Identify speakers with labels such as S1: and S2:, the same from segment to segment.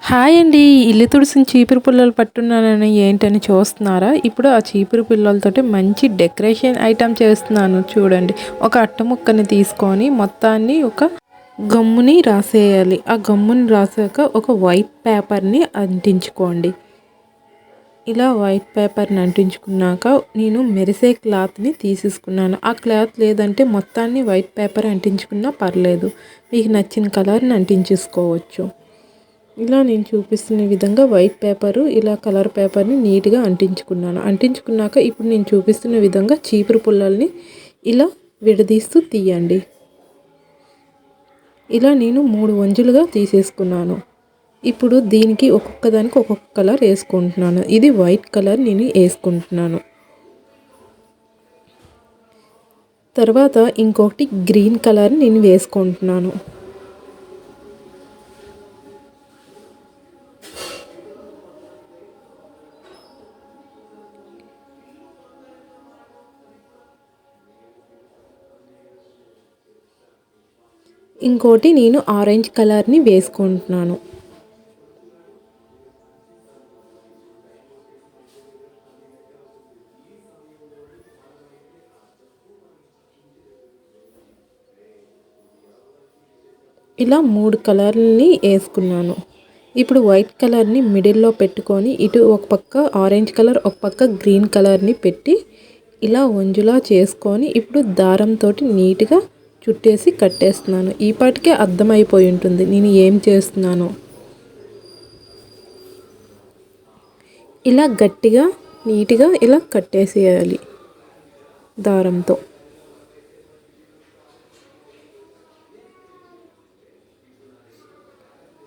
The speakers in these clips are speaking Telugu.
S1: హాయ్ అండి. ఇల్లు తుడిసిన చీపురు పుల్లలు పట్టున్నానని ఏంటని చూస్తున్నారా? ఇప్పుడు ఆ చీపురు పుల్లలతోటి మంచి డెకరేషన్ ఐటెమ్ చేస్తున్నాను చూడండి. ఒక అట్ట ముక్కని తీసుకొని మొత్తాన్ని ఒక గమ్ముని రాసేయాలి. ఆ గమ్ముని రాసాక ఒక వైట్ పేపర్ని అంటించుకోండి. ఇలా వైట్ పేపర్ని అంటించుకున్నాక నేను మెరిసే క్లాత్ని తీసేసుకున్నాను. ఆ క్లాత్ లేదంటే మొత్తాన్ని వైట్ పేపర్ అంటించుకున్నా పర్లేదు. మీకు నచ్చిన కలర్ని అంటించేసుకోవచ్చు. ఇలా నేను చూపిస్తున్న విధంగా వైట్ పేపరు ఇలా కలర్ పేపర్ని నీట్గా అంటించుకున్నాను. అంటించుకున్నాక ఇప్పుడు నేను చూపిస్తున్న విధంగా చీపురు పుల్లల్ని ఇలా విడదీస్తూ తీయండి. ఇలా నేను 3 వంజులుగా తీసేసుకున్నాను. ఇప్పుడు దీనికి ఒక్కొక్క దానికి ఒక్కొక్క కలర్ వేసుకుంటున్నాను. ఇది వైట్ కలర్ నేను వేసుకుంటున్నాను. తర్వాత ఇంకొకటి గ్రీన్ కలర్ నేను వేసుకుంటున్నాను. ఇంకోటి నేను ఆరెంజ్ కలర్ని వేసుకుంటున్నాను. ఇలా 3 కలర్లని వేసుకున్నాను. ఇప్పుడు వైట్ కలర్ని మిడిల్లో పెట్టుకొని ఇటు ఒక పక్క ఆరెంజ్ కలర్ ఒక పక్క గ్రీన్ కలర్ని పెట్టి ఇలా వంజులా చేసుకొని ఇప్పుడు దారంతో నీట్గా చుట్టేసి కట్టేస్తున్నాను. ఈ పాటికే అర్థమైపోయి ఉంటుంది నేను ఏం చేస్తున్నానో. ఇలా గట్టిగా నీట్గా ఇలా కట్టేసేయాలి దారంతో.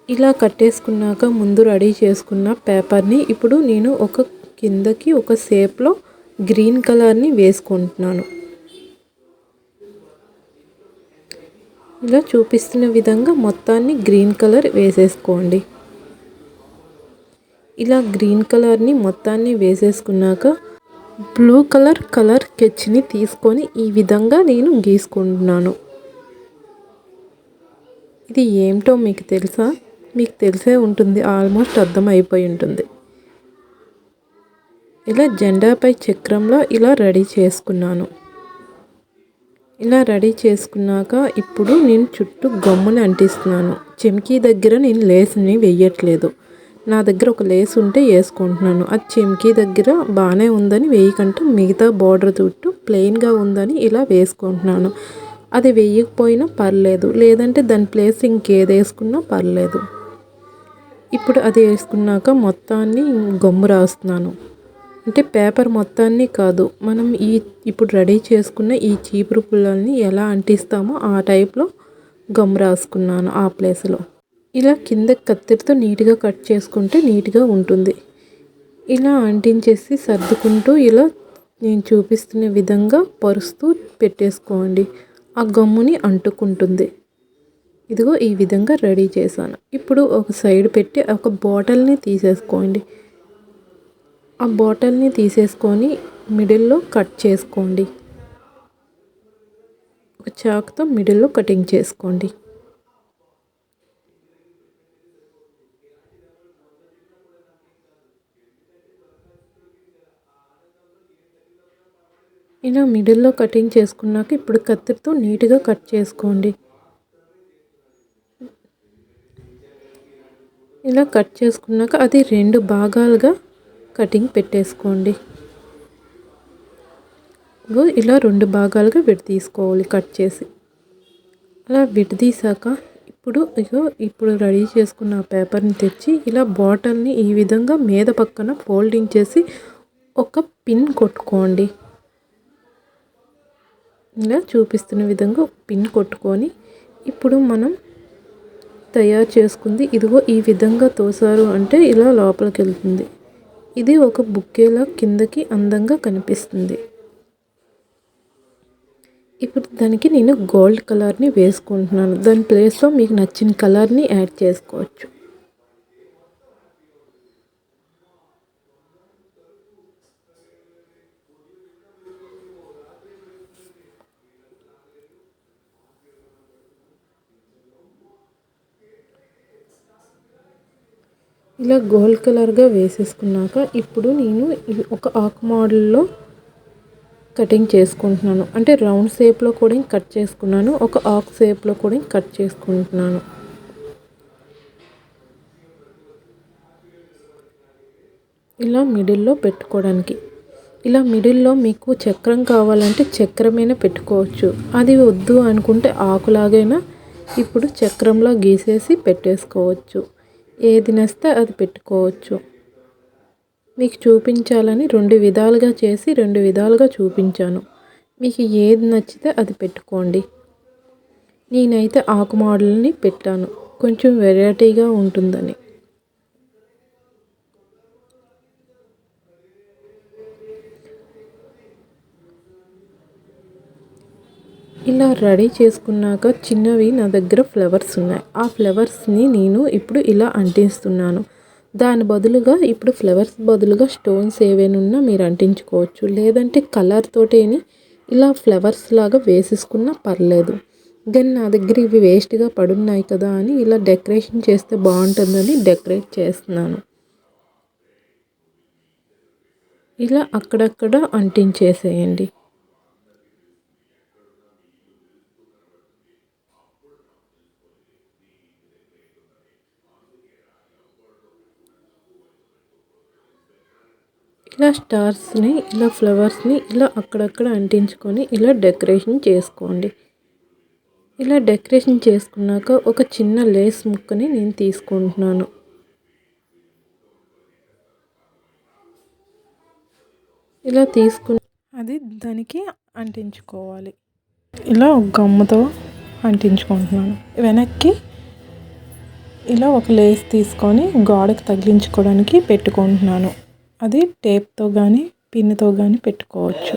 S1: ఇలా కట్టేసుకున్నాక ముందు రెడీ చేసుకున్న పేపర్ని ఇప్పుడు నేను ఒక కిందకి ఒక షేప్లో గ్రీన్ కలర్ని వేసుకుంటున్నాను. ఇలా చూపిస్తున్న విధంగా మొత్తాన్ని గ్రీన్ కలర్ వేసేసుకోండి. ఇలా గ్రీన్ కలర్ని మొత్తాన్ని వేసేసుకున్నాక బ్లూ కలర్ స్కెచ్ని తీసుకొని ఈ విధంగా నేను గీసుకుంటున్నాను. ఇది ఏమిటో మీకు తెలుసా? మీకు తెలిసే ఉంటుంది, ఆల్మోస్ట్ అర్థమైపోయి ఉంటుంది. ఇలా జెండాపై చక్రంలో ఇలా రెడీ చేసుకున్నాను. ఇలా రెడీ చేసుకున్నాక ఇప్పుడు నేను చుట్టూ గమ్ముని అంటిస్తున్నాను. చెమ్కీ దగ్గర నేను లేస్ని వేయట్లేదు. నా దగ్గర ఒక లేస్ ఉంటే వేసుకుంటున్నాను. అది చెమ్కీ దగ్గర బాగానే ఉందని వేయకంటే మిగతా బార్డర్ చుట్టూ ప్లెయిన్గా ఉందని ఇలా వేసుకుంటున్నాను. అది వేయకపోయినా పర్లేదు, లేదంటే దాని ప్లేస్ ఇంకేది వేసుకున్నా పర్లేదు. ఇప్పుడు అది వేసుకున్నాక మొత్తాన్ని గమ్ము రాస్తున్నాను. అంటే పేపర్ మొత్తాన్ని కాదు, మనం ఇప్పుడు రెడీ చేసుకున్న ఈ చీపురు పుల్లల్ని ఎలా అంటిస్తామో ఆ టైప్లో గమ్ రాసుకున్నాను ఆ ప్లేస్లో. ఇలా కింద కత్తిరితో నీట్గా కట్ చేసుకుంటే నీట్గా ఉంటుంది. ఇలా అంటించేసి సర్దుకుంటూ ఇలా నేను చూపిస్తున్న విధంగా పరుస్తూ పెట్టేసుకోండి. ఆ గమ్ముని అంటుకుంటుంది. ఇదిగో ఈ విధంగా రెడీ చేశాను. ఇప్పుడు ఒక సైడ్ పెట్టి ఒక బాటిల్ని తీసేసుకోండి. ఆ బాటిల్ని తీసేసుకొని మిడిల్లో కట్ చేసుకోండి. ఒక చాకుతో మిడిల్లో కటింగ్ చేసుకోండి. ఇలా మిడిల్లో కటింగ్ చేసుకున్నాక ఇప్పుడు కత్తిరితో నీట్గా కట్ చేసుకోండి. ఇలా కట్ చేసుకున్నాక అది 2 భాగాలుగా కటింగ్ పెట్టేసుకోండి. ఇలా 2 భాగాలుగా విడదీసుకోవాలి కట్ చేసి. అలా విడదీసాక ఇప్పుడు రెడీ చేసుకున్న పేపర్ని తెచ్చి ఇలా బాటిల్ని ఈ విధంగా మీద పక్కన ఫోల్డింగ్ చేసి ఒక పిన్ కొట్టుకోండి. ఇలా చూపిస్తున్న విధంగా పిన్ కొట్టుకొని ఇప్పుడు మనం తయారు చేసుకుంది ఇదిగో ఈ విధంగా తోసారు అంటే ఇలా లోపలికి వెళ్తుంది. ఇది ఒక బుక్కేలా కిందకి అందంగా కనిపిస్తుంది. ఇప్పుడు దానికి నేను గోల్డ్ కలర్ని వేసుకుంటున్నాను. దాని ప్లేస్లో మీకు నచ్చిన కలర్ని యాడ్ చేసుకోవచ్చు. ఇలా గోల్డ్ కలర్గా వేసేసుకున్నాక ఇప్పుడు నేను ఒక ఆకు మోడల్లో కటింగ్ చేసుకుంటున్నాను. అంటే రౌండ్ షేప్లో కూడా కట్ చేసుకున్నాను, ఒక ఆకు షేప్లో కూడా కట్ చేసుకుంటున్నాను. ఇలా మిడిల్లో పెట్టుకోవడానికి. ఇలా మిడిల్లో మీకు చక్రం కావాలంటే చక్రమైనా పెట్టుకోవచ్చు, అది వద్దు అనుకుంటే ఆకులాగైనా ఇప్పుడు చక్రంలా గీసేసి పెట్టేసుకోవచ్చు. ఏది నచ్చితే అది పెట్టుకోవచ్చు. మీకు చూపించాలని 2 విధాలుగా చేసి 2 విధాలుగా చూపించాను. మీకు ఏది నచ్చితే అది పెట్టుకోండి. నేనైతే ఆకు మోడల్ని పెట్టాను, కొంచెం వెరైటీగా ఉంటుందని. ఇలా రెడీ చేసుకున్నాక చిన్నవి నా దగ్గర ఫ్లవర్స్ ఉన్నాయి. ఆ ఫ్లవర్స్ని నేను ఇప్పుడు ఇలా అంటిస్తున్నాను. దాని బదులుగా ఇప్పుడు ఫ్లవర్స్ బదులుగా స్టోన్స్ ఏవైనా ఉన్నా మీరు అంటించుకోవచ్చు, లేదంటే కలర్ తోటేని ఇలా ఫ్లవర్స్ లాగా వేసేసుకున్నా పర్లేదు. దెన్ నా దగ్గర ఇవి వేస్ట్గా పడున్నాయి కదా అని ఇలా డెకరేషన్ చేస్తే బాగుంటుందని డెకరేట్ చేస్తున్నాను. ఇలా అక్కడక్కడ అంటించేసేయండి. ఇలా స్టార్స్ని, ఇలా ఫ్లవర్స్ని ఇలా అక్కడక్కడ అంటించుకొని ఇలా డెకరేషన్ చేసుకోండి. ఇలా డెకరేషన్ చేసుకున్నాక ఒక చిన్న లేస్ ముక్కని నేను తీసుకుంటున్నాను. ఇలా తీసుకుని అది దానికి అంటించుకోవాలి. ఇలా గమ్ముతో అంటించుకుంటున్నాను. వెనక్కి ఇలా ఒక లేస్ తీసుకొని గోడకు తగిలించుకోవడానికి పెట్టుకుంటున్నాను. అది టేప్తో కానీ పిన్నుతో కానీ పెట్టుకోవచ్చు.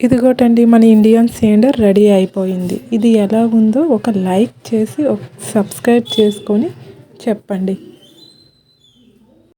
S1: ఇదిగోటండి, మన ఇండియన్ సిలిండర్ రెడీ అయిపోయింది. ఇది ఎలా ఉందో ఒక లైక్ చేసి సబ్స్క్రైబ్ చేసుకొని చెప్పండి.